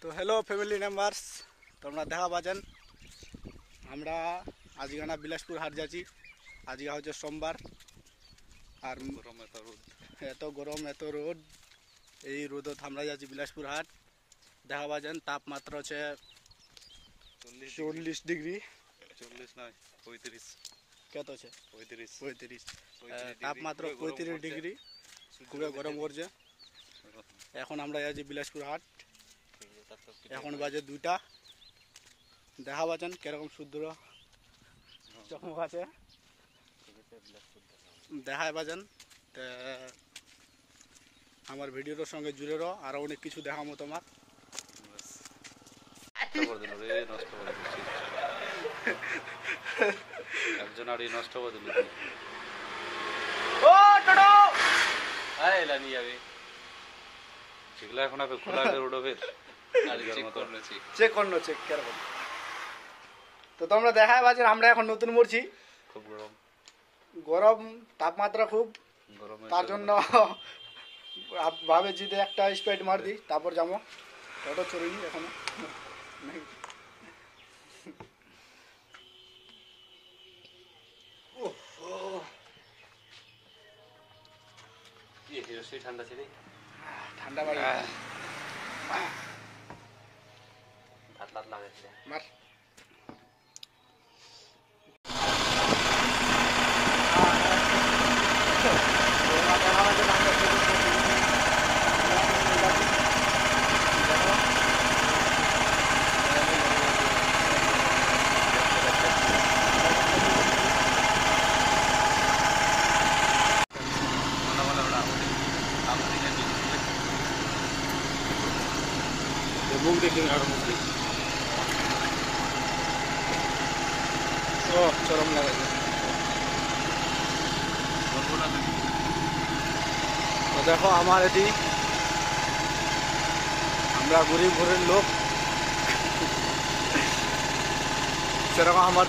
তো hello family members, তোমরা দেখা পাচ্ছেন আমরা আজকে না বিলাসপুর হাট যাচ্ছি। আজকে হচ্ছে সোমবার, আর গরম এত রোদ, এত গরম এত রোদ, এই রোদত আমরা যাচ্ছি বিলাসপুর হাট। দেখা পাচ্ছেন তাপমাত্রা হচ্ছে 40 ডিগ্রি, 40 নয় 35, কত আছে 35 তাপমাত্রা 35 ডিগ্রি, খুবই গরম করছে। এখন আমরা যাচ্ছি বিলাসপুর হাট, এখন বাজে 2টা। দেখা পাচ্ছেন কিরকম শুদ্ধ চকমক আছে, দেখায় পাচ্ছেন। আমার ভিডিওর সঙ্গে জুড়ে রো, আরো অনেক কিছু দেখাবো তোমার। একজন আর নষ্ট করে দিল। সেগুলো এখন খোলা রোড চেক করলো, চেক কিরকম। তো তোমরা দেখায় পাচ্ছেন আমরা এখন নতুন মরছি, খুব গরম, গরম তাপমাত্রা খুব, গরম। তার জন্য ভাবে যদি একটা স্প্রাইট মার দিই, তারপর যাবো। টোটো চড়িনি এখনো। ঠান্ডা ছিল, ঠান্ডা বাড়ি ভাত লাত লাগাইছিল মার। মুখ দেখি আর মুখ দেখি, ও চরম লাগে। তো দেখো আমার এটি, আমরা গরিব ঘরের লোক, সেরকম আমার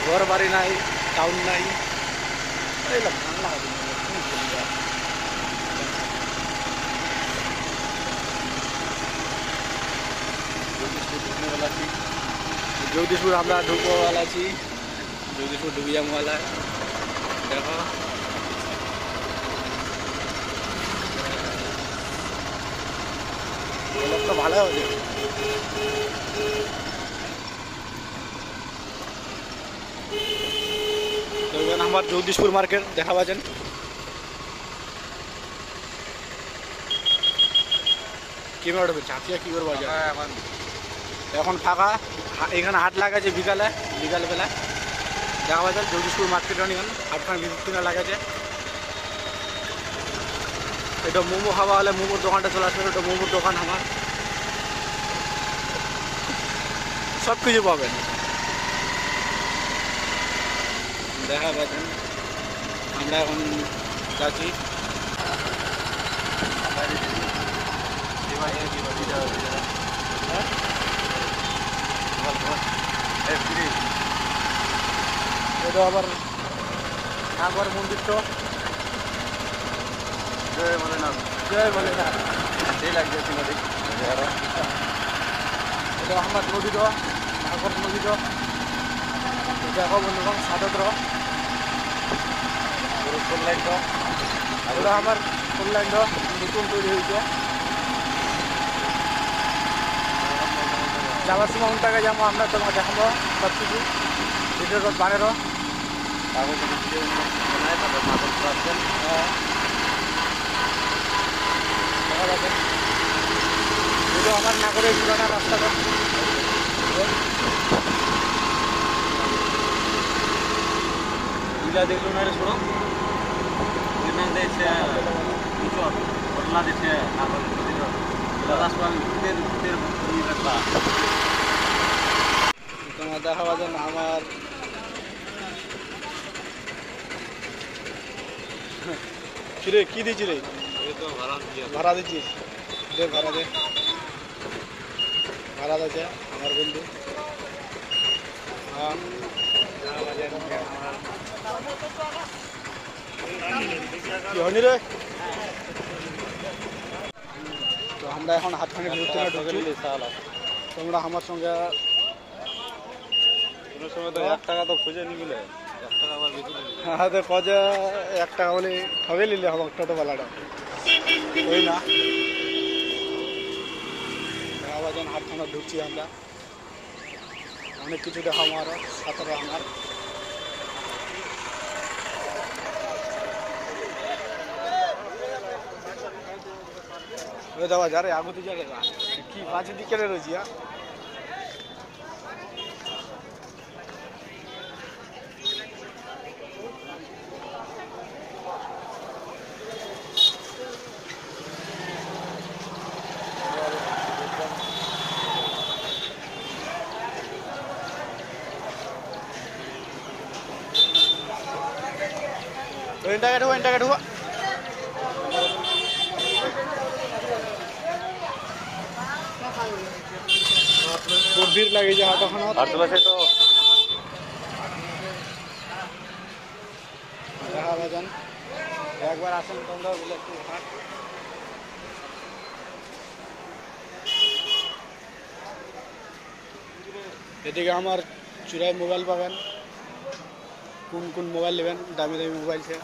ঘর বাড়ি নাই, টাউন নাই। জগদীশপুর আমরা ঢুকোওয়ালা আছি, জগদীশপুর ডুবিয়ামওয়ালা। দেখো তো ভালো হচ্ছে। আমার জগদীশপুর মার্কেট দেখা পাচ্ছেন। কি মেয়ে চাপিয়া কি করবো, এখন ফাঁকা। এখানে হাট লাগাছে বিকালবেলা দেখা পাচ্ছেন। জগদীশপুর মার্কেট এখানে হাটখান বিভিন্ন লাগাছে। এটা মোমো খাওয়া হলে মোমোর দোকানটা চলে আসবে, ওটা মোমোর দোকান আমার, সব কিছু পাবেন। দেখা পাচ্ছেন আমরা এখন যাচ্ছি। এটা আবার নাগর মন্দির, তো জয় ভোলেনাথ, জয় ভোলেনাথ। সেই লাগছে নদী, এটা আমার নদী, তো নাগর নদী। তো দেখো বন্ধুগণ, সাদত কল্যাণ, তো এগুলো আমার কল্যাণ নতুন তৈরি হয়েছে। যাওয়ার সময় কোন টাকা যাবো আমরা, তোমাকে দেখাবো সব কিছু ভিডিও বানেরও। এগুলো আমার নাগরের পুরানা রাস্তাটা। দেখলো না রে, শোনো দিয়েছে দিচ্ছে তোমার দেখা পাচ্ছেন আমার কিরে কি দিচ্ছি রে, ভাড়া দিচ্ছিস, দে ভাড়া দে, ভাড়া দিচ্ছে আমার বন্ধু। কি হয়নি রে। তো আমরা এখন হাতখানি ঘুরতে ঢুকছি। তোমরা আমার সঙ্গে কোনো সময় তো 1 টাকা তো খুঁজে নি বলে 1 টাকা আবার বেশি হাতে কজে 1 টাকা বলে ঠগে নিলে হবে টোটোওয়ালাটা ওই না। দেখা বাজান হাতখানা ঢুকছি আমরা, অনেক কিছু দেখাবো আরো সাথে আমার। দেওয়া যা রে আগুতি যা রে কি পাঁচ দিকে রয়েছি। টাকা ঢুকা খুব ভিড় লাগিয়েছে হাতখানা। আশেপাশে তো দেখা বাজান একবার আসেন তোমরা বিলাসপুর হাট। এদিকে আমার চূড়ায় মোবাইল পাবেন, কোন কোন মোবাইল নেবেন, দামি দামি মোবাইল সে।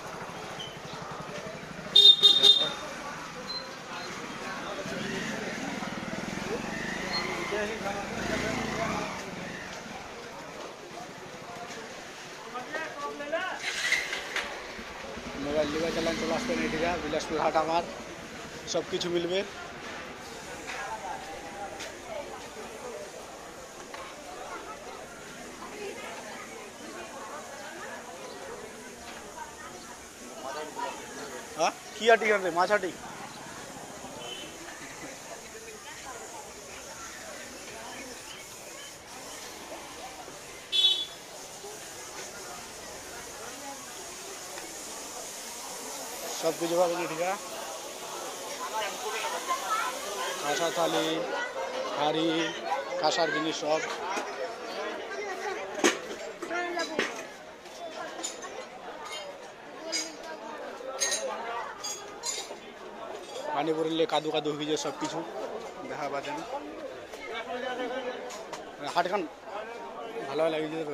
মোবাইল নিবে চালান চলে আসবেন এদিকে বিলাসপুর হাট, আমার সব কিছু মিলবে। হ্যাঁ কি আটি কাটবে মাছ আটি? সব কিছু পাবেন এদিকে, কাঁসা থালি হাড়ি কাঁসার জিনিস সব। পানি পড়লে কাদু কাদু হয়ে যায় সব কিছু দেখা পাচ্ছেন। হাটখান ভালো লাগিয়েছে তো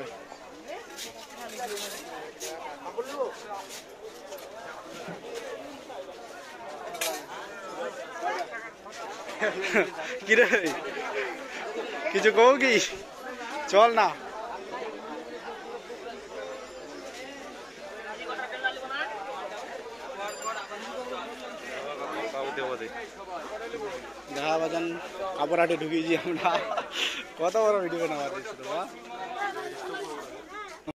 কিরে কিছু কও কি? চল না দেখা বাজান কাপড় হাটে ঢুকিয়েছি আমরা। কত বড় ভিডিও বানাবার